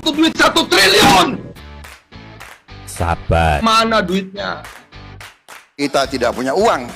Duit 1 triliun. Sahabat, Mana duitnya? Kita tidak punya uang.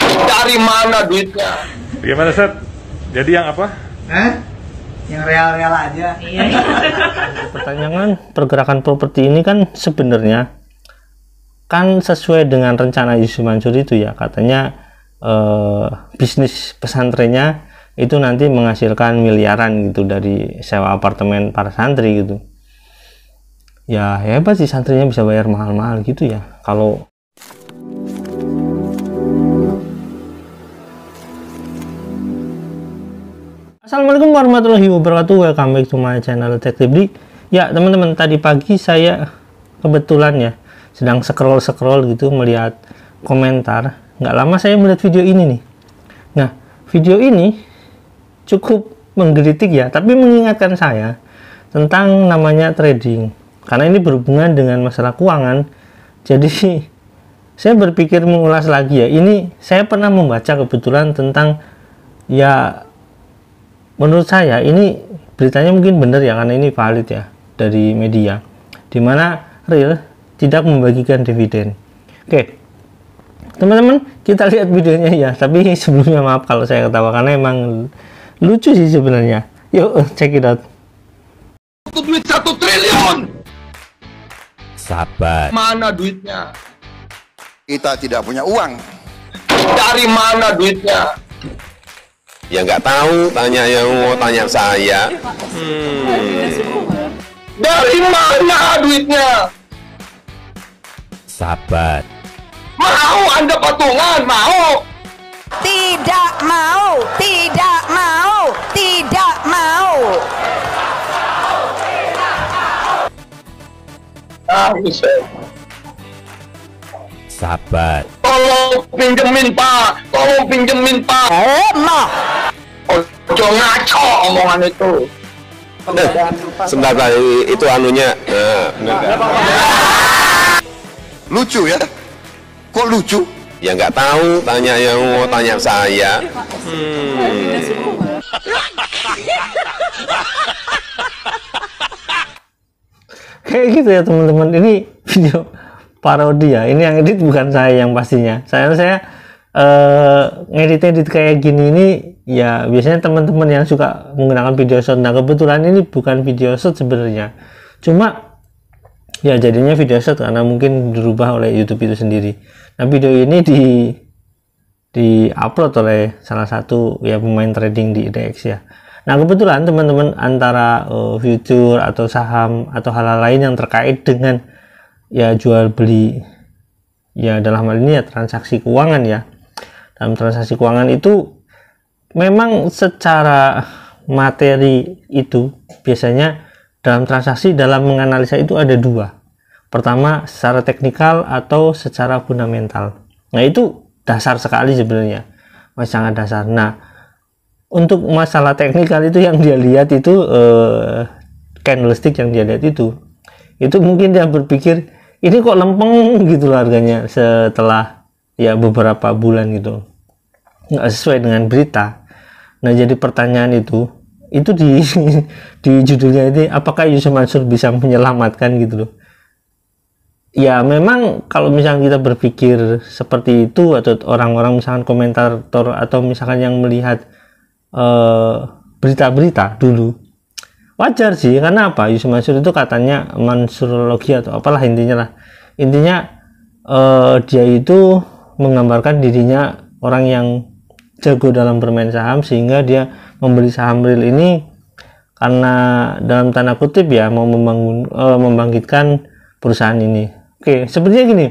Dari mana duitnya? Gimana, Set? Jadi yang apa? Yang real-real aja. Pertanyaan pergerakan properti ini kan sebenarnya kan sesuai dengan rencana Yusuf Mansur itu ya, katanya bisnis pesantrennya itu nanti menghasilkan miliaran gitu dari sewa apartemen para santri gitu. Ya hebat sih, santrinya bisa bayar mahal-mahal gitu ya. Kalau Assalamualaikum warahmatullahi wabarakatuh, welcome back to my channel Detektif Dik. Ya teman-teman, tadi pagi saya kebetulan ya sedang scroll gitu melihat komentar. Nggak lama saya melihat video ini nih. Nah, video ini cukup menggelitik ya, tapi mengingatkan saya tentang namanya trading, karena ini berhubungan dengan masalah keuangan. Jadi saya berpikir mengulas lagi ya. Ini saya pernah membaca kebetulan tentang, ya menurut saya ini beritanya mungkin benar ya, karena ini valid ya dari media, dimana real tidak membagikan dividen. Oke teman-teman, kita lihat videonya ya. Tapi sebelumnya maaf kalau saya ketawa, karena emang lucu sih sebenarnya. Yuk check it out. Duit 1 triliun. sahabat, Mana duitnya? Kita tidak punya uang. Dari mana duitnya? Ya nggak tahu, tanya yang mau tanya saya. Dari mana duitnya? sahabat, Mau Anda patungan? Mau? Tidak mau, tidak mau, tidak mau. Bisa. sahabat, Tolong pinjemin Pak, tolong pinjemin Pak. Mah. Ojo ngaco omongan itu. Sebentar, itu anunya. Bener nggak? Lucu ya? Kok lucu? Ya nggak tahu, tanya yang mau tanya saya. Kayak gitu ya teman-teman. Ini video parodi ya. Ini yang edit bukan saya yang pastinya. Saya ngedit kayak gini ini ya biasanya teman-teman yang suka menggunakan video shot. Nah kebetulan ini bukan video shot sebenarnya, cuma ya jadinya video shot karena mungkin dirubah oleh YouTube itu sendiri. Nah video ini di upload oleh salah satu ya pemain trading di IDX ya. Nah kebetulan teman-teman antara future atau saham atau hal-hal lain yang terkait dengan ya jual beli, ya dalam hal ini ya transaksi keuangan ya. Dalam transaksi keuangan itu memang secara materi itu biasanya dalam transaksi, dalam menganalisa itu ada dua. Pertama secara teknikal atau secara fundamental. Nah itu dasar sekali sebenarnya, sangat dasar. Nah untuk masalah teknikal itu yang dia lihat itu candlestick yang dia lihat itu mungkin dia berpikir ini kok lempeng gitu loh harganya setelah ya beberapa bulan gitu, nggak sesuai dengan berita. Nah jadi pertanyaan itu di di judulnya ini, apakah Yusuf Mansur bisa menyelamatkan gitu loh. Ya memang kalau misalnya kita berpikir seperti itu, atau orang-orang misalkan komentator atau misalkan yang melihat berita-berita dulu, wajar sih. Karena apa? Yusuf Mansur itu katanya mansurologi atau apalah intinya lah. Intinya dia itu menggambarkan dirinya orang yang jago dalam bermain saham, sehingga dia membeli saham real ini karena dalam tanda kutip ya mau membangkitkan perusahaan ini. Oke, sebenarnya gini,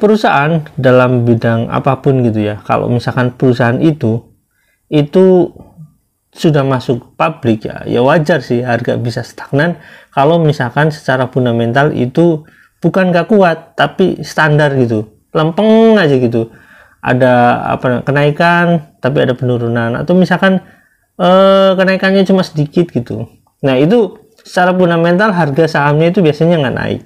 perusahaan dalam bidang apapun gitu ya, kalau misalkan perusahaan itu sudah masuk publik ya wajar sih harga bisa stagnan kalau misalkan secara fundamental itu bukan gak kuat tapi standar gitu, lempeng aja gitu, ada apa kenaikan tapi ada penurunan, atau misalkan kenaikannya cuma sedikit gitu. Nah itu secara fundamental harga sahamnya itu biasanya nggak naik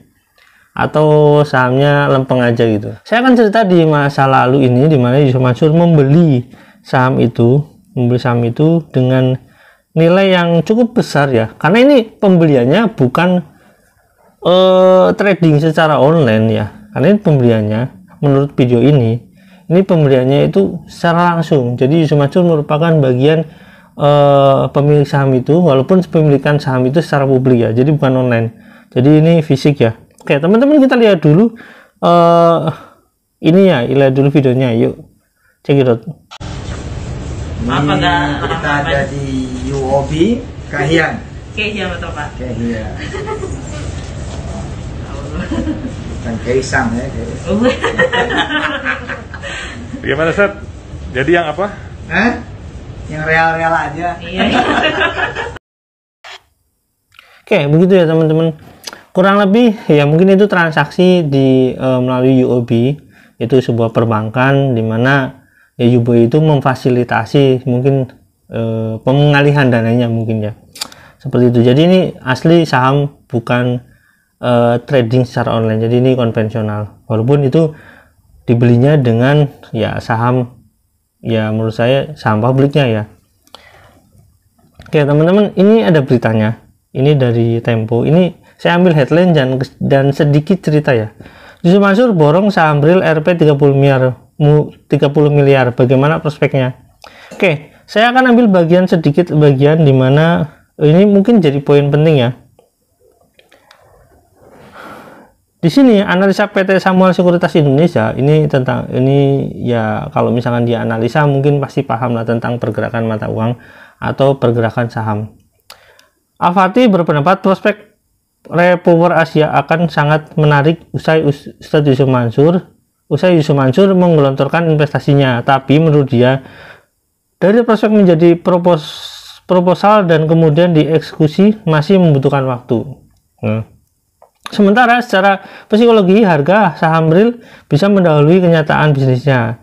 atau sahamnya lempeng aja gitu. Saya akan cerita di masa lalu ini, dimana Yusuf Mansur membeli saham itu dengan nilai yang cukup besar ya, karena ini pembeliannya bukan trading secara online ya, karena ini pembeliannya menurut video ini pembeliannya itu secara langsung. Jadi Yusuf Mansur merupakan bagian pemilik saham itu, walaupun pemilikan saham itu secara publik ya, jadi bukan online, jadi ini fisik ya. Oke teman-teman, kita lihat dulu ini ya, lihat dulu videonya, yuk cekidot. Ini kita ada di UOB Kahiyang. Kahiyang betul Pak. Kahiyang. Bukan Kaisang ya. Gimana Seth? Jadi yang apa? Hah? Yang real-real aja. Iya. Oke, begitu ya teman-teman. Kurang lebih ya mungkin itu transaksi di melalui UOB, itu sebuah perbankan di mana ya UOB itu memfasilitasi mungkin pengalihan dananya mungkin ya. Seperti itu. Jadi ini asli saham, bukan trading secara online. Jadi ini konvensional. Walaupun itu dibelinya dengan ya saham, ya menurut saya saham publiknya ya. Oke teman-teman, ini ada beritanya. Ini dari Tempo. Ini saya ambil headline dan sedikit cerita ya. Yusuf Mansur borong saham real Rp 30 miliar. Bagaimana prospeknya? Oke, saya akan ambil sedikit bagian di mana ini mungkin jadi poin penting ya. Di sini analisa PT Samuel Sekuritas Indonesia ini ya, kalau misalkan dia analisa mungkin pasti paham lah tentang pergerakan mata uang atau pergerakan saham. Al-Fatih berpendapat prospek Repower Asia akan sangat menarik usai Yusuf Mansur menggelontorkan investasinya. Tapi menurut dia, dari prospek menjadi proposal dan kemudian dieksekusi masih membutuhkan waktu. Sementara secara psikologi harga saham real bisa mendahului kenyataan bisnisnya,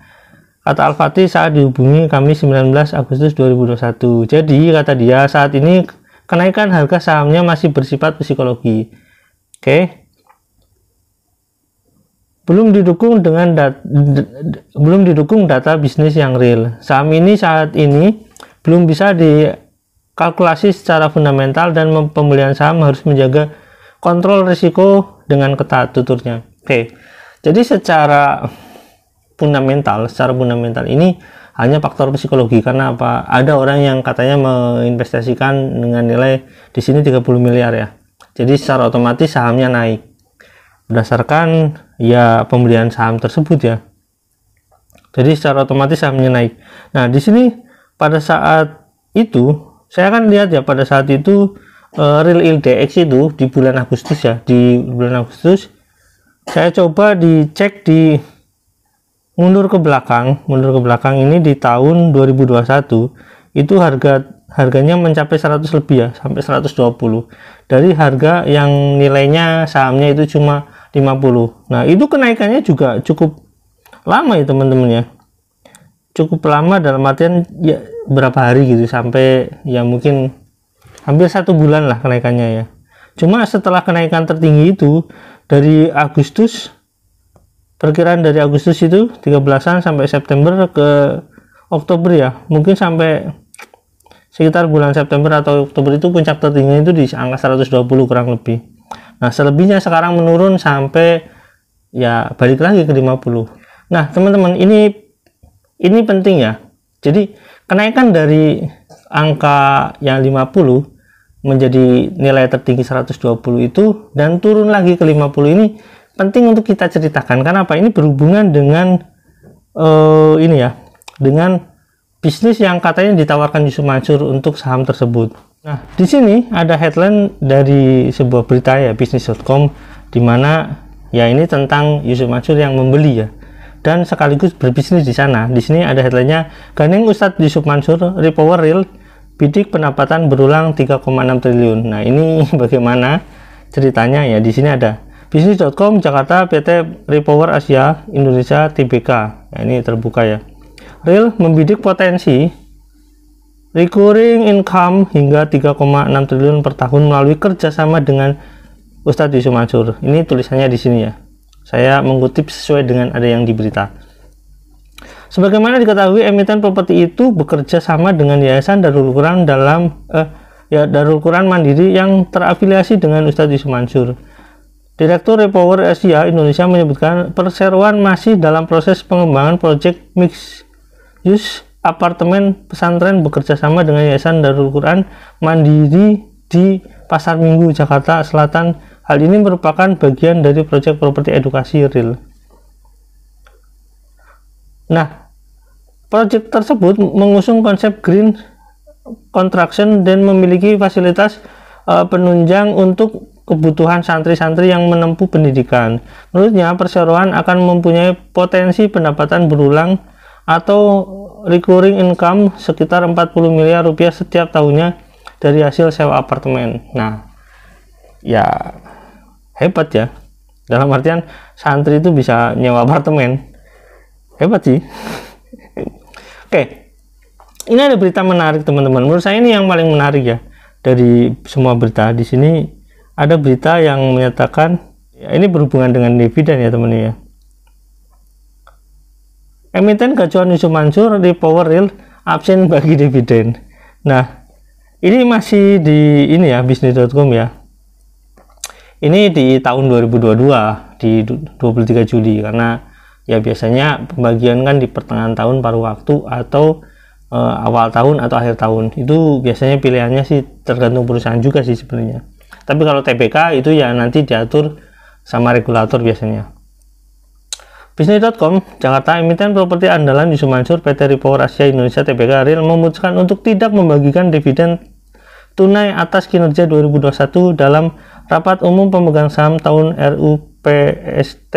kata Al-Fatih saat dihubungi Kamis 19 Agustus 2021. Jadi kata dia, saat ini kenaikan harga sahamnya masih bersifat psikologi. Oke. Belum didukung data bisnis yang real. Saham ini saat ini belum bisa dikalkulasi secara fundamental dan pembelian saham harus menjaga kontrol risiko dengan ketat, tuturnya. Oke. Jadi secara fundamental ini hanya faktor psikologi. Karena apa? Ada orang yang katanya menginvestasikan dengan nilai di sini 30 miliar ya. Jadi secara otomatis sahamnya naik berdasarkan ya pembelian saham tersebut ya. Jadi secara otomatis sahamnya naik. Nah, di sini pada saat itu saya akan lihat ya, pada saat itu real ILDX itu di bulan Agustus ya. Di bulan Agustus saya coba dicek di mundur ke belakang ini di tahun 2021 itu harganya mencapai 100 lebih ya, sampai 120 dari harga yang nilainya sahamnya itu cuma 50. Nah, itu kenaikannya juga cukup lama ya teman-teman ya, cukup lama dalam artian ya berapa hari gitu, sampai ya mungkin hampir 1 bulan lah kenaikannya ya. Cuma setelah kenaikan tertinggi itu dari Agustus, perkiraan dari Agustus itu 13-an sampai September ke Oktober ya, mungkin sampai sekitar bulan September atau Oktober itu puncak tertinggi itu di angka 120 kurang lebih. Nah, selebihnya sekarang menurun sampai ya balik lagi ke 50. Nah, teman-teman, ini penting ya. Jadi kenaikan dari angka yang 50 menjadi nilai tertinggi 120 itu dan turun lagi ke 50 ini penting untuk kita ceritakan. Karena apa? Ini berhubungan dengan ini ya, dengan bisnis yang katanya ditawarkan Yusuf Mansur untuk saham tersebut. Nah, di sini ada headline dari sebuah berita ya, bisnis.com, di mana ya ini tentang Yusuf Mansur yang membeli ya dan sekaligus berbisnis di sana. Di sini ada headline-nya, gandeng Ustadz Yusuf Mansur, Repower Real bidik pendapatan berulang 3,6 triliun. Nah, ini bagaimana ceritanya ya? Di sini ada bisnis.com Jakarta, PT Repower Asia Indonesia Tbk. Nah, ini terbuka ya. Real membidik potensi recurring income hingga 3,6 triliun per tahun melalui kerjasama dengan Ustadz Yusuf Mansur. Ini tulisannya di sini ya. Saya mengutip sesuai dengan ada yang di berita. Sebagaimana diketahui, emiten properti itu bekerja sama dengan Yayasan Darul Quran Darul Quran Mandiri yang terafiliasi dengan Ustadz Yusuf Mansur. Direktur Repower Asia Indonesia menyebutkan perseroan masih dalam proses pengembangan proyek mixed use apartemen pesantren bekerja sama dengan Yayasan Darul Quran Mandiri di Pasar Minggu, Jakarta Selatan. Hal ini merupakan bagian dari proyek properti edukasi real. Nah, proyek tersebut mengusung konsep green construction dan memiliki fasilitas penunjang untuk kebutuhan santri-santri yang menempuh pendidikan. Menurutnya, perseroan akan mempunyai potensi pendapatan berulang atau recurring income sekitar 40 miliar rupiah setiap tahunnya dari hasil sewa apartemen. Nah, ya hebat ya. Dalam artian santri itu bisa nyewa apartemen. Hebat sih. Oke. Ini ada berita menarik, teman-teman. Menurut saya ini yang paling menarik ya dari semua berita. Di sini ada berita yang menyatakan ya, ini berhubungan dengan dividen ya, teman-teman ya. Emiten gacuan Yusuf Mansur di Power Real absen bagi dividen. Nah, ini masih di ini ya, bisnis.com ya. Ini di tahun 2022 di 23 Juli karena ya biasanya pembagian kan di pertengahan tahun paruh waktu atau awal tahun atau akhir tahun. Itu biasanya pilihannya sih tergantung perusahaan juga sih sebenarnya. Tapi kalau TBK itu ya nanti diatur sama regulator biasanya. Bisnis.com, Jakarta, emiten properti andalan Yusuf Mansur PT Repower Asia Indonesia Tbk Real memutuskan untuk tidak membagikan dividen tunai atas kinerja 2021 dalam rapat umum pemegang saham tahun RUPST.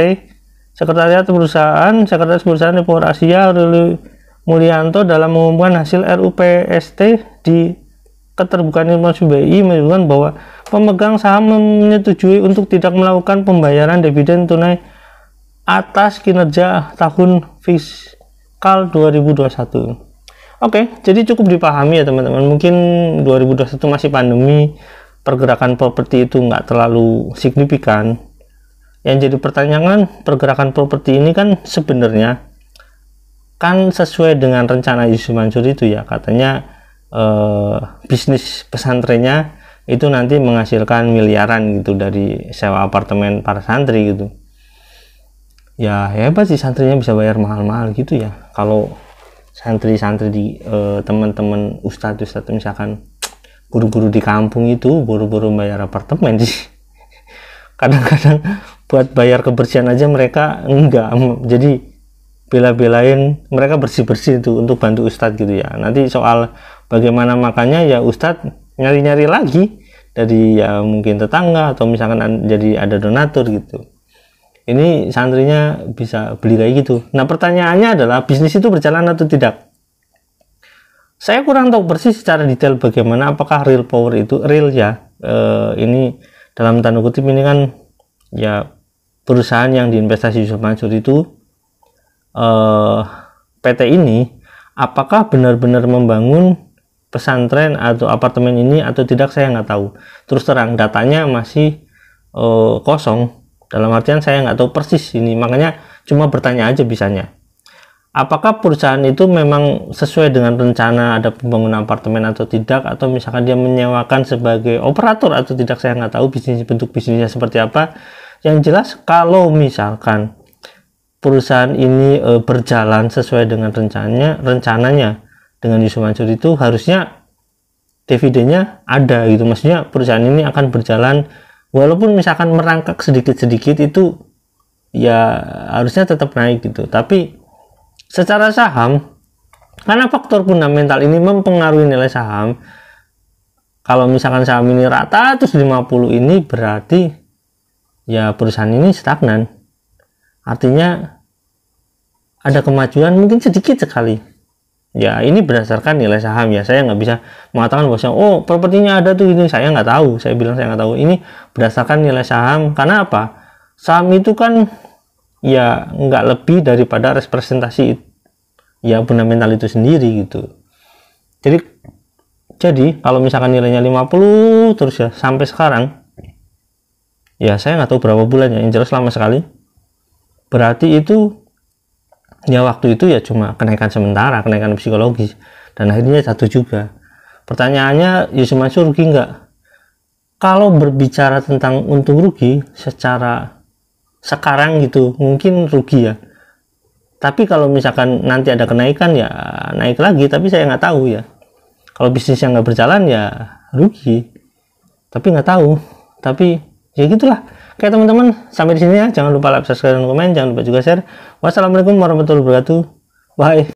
Sekretaris perusahaan Repower Asia Ruli Mulyanto dalam mengumumkan hasil RUPST di Keterbukaan Informasi BI menyebutkan bahwa pemegang saham menyetujui untuk tidak melakukan pembayaran dividen tunai atas kinerja tahun fiskal 2021. Oke, jadi cukup dipahami ya teman-teman. Mungkin 2021 masih pandemi, pergerakan properti itu nggak terlalu signifikan. Yang jadi pertanyaan, pergerakan properti ini kan sebenarnya kan sesuai dengan rencana Yusuf Mansur itu ya, katanya bisnis pesantrennya itu nanti menghasilkan miliaran gitu dari sewa apartemen para santri gitu. Ya hebat sih, santrinya bisa bayar mahal-mahal gitu ya. Kalau santri-santri di teman-teman ustadz misalkan guru-guru di kampung itu buru-buru bayar apartemen sih. Kadang-kadang buat bayar kebersihan aja mereka enggak, jadi bela-belain mereka bersih-bersih itu untuk bantu ustadz gitu ya. Nanti soal bagaimana makannya ya ustadz nyari-nyari lagi dari ya mungkin tetangga atau misalkan jadi ada donatur gitu. Ini santrinya bisa beli kayak gitu. Nah pertanyaannya adalah bisnis itu berjalan atau tidak? Saya kurang tahu persis secara detail bagaimana, apakah real power itu real ya. Ini dalam tanda kutip ini kan ya perusahaan yang diinvestasi Yusuf Mansur itu PT ini apakah benar-benar membangun pesantren atau apartemen ini atau tidak, saya nggak tahu. Terus terang datanya masih kosong. Dalam artian saya nggak tahu persis ini, makanya cuma bertanya aja bisanya. Apakah perusahaan itu memang sesuai dengan rencana ada pembangunan apartemen atau tidak, atau misalkan dia menyewakan sebagai operator atau tidak, saya nggak tahu bentuk bisnisnya seperti apa. Yang jelas kalau misalkan perusahaan ini berjalan sesuai dengan rencananya dengan Yusuf Mansur itu harusnya dividennya ada gitu. Maksudnya perusahaan ini akan berjalan walaupun misalkan merangkak sedikit-sedikit itu ya harusnya tetap naik gitu. Tapi secara saham, karena faktor fundamental ini mempengaruhi nilai saham, kalau misalkan saham ini rata 150 ini berarti ya perusahaan ini stagnan, artinya ada kemajuan mungkin sedikit sekali ya. Ini berdasarkan nilai saham ya, saya nggak bisa mengatakan bahwa oh propertinya ada tuh ini, saya nggak tahu, saya bilang saya nggak tahu. Ini berdasarkan nilai saham. Karena apa? Saham itu kan ya nggak lebih daripada representasi ya fundamental itu sendiri gitu. Jadi kalau misalkan nilainya 50 terus ya sampai sekarang ya saya nggak tahu berapa bulannya, yang jelas lama sekali. Berarti itu ya waktu itu ya cuma kenaikan sementara, kenaikan psikologis, dan akhirnya jatuh juga. Pertanyaannya, Yusuf Mansur rugi nggak? Kalau berbicara tentang untung rugi secara sekarang gitu mungkin rugi ya, tapi kalau misalkan nanti ada kenaikan ya naik lagi, tapi saya nggak tahu ya. Kalau bisnisnya nggak berjalan ya rugi, tapi nggak tahu. Tapi ya gitulah. Oke teman-teman, sampai di sini ya. Jangan lupa like, subscribe, dan komen. Jangan lupa juga share. Wassalamualaikum warahmatullahi wabarakatuh. Bye.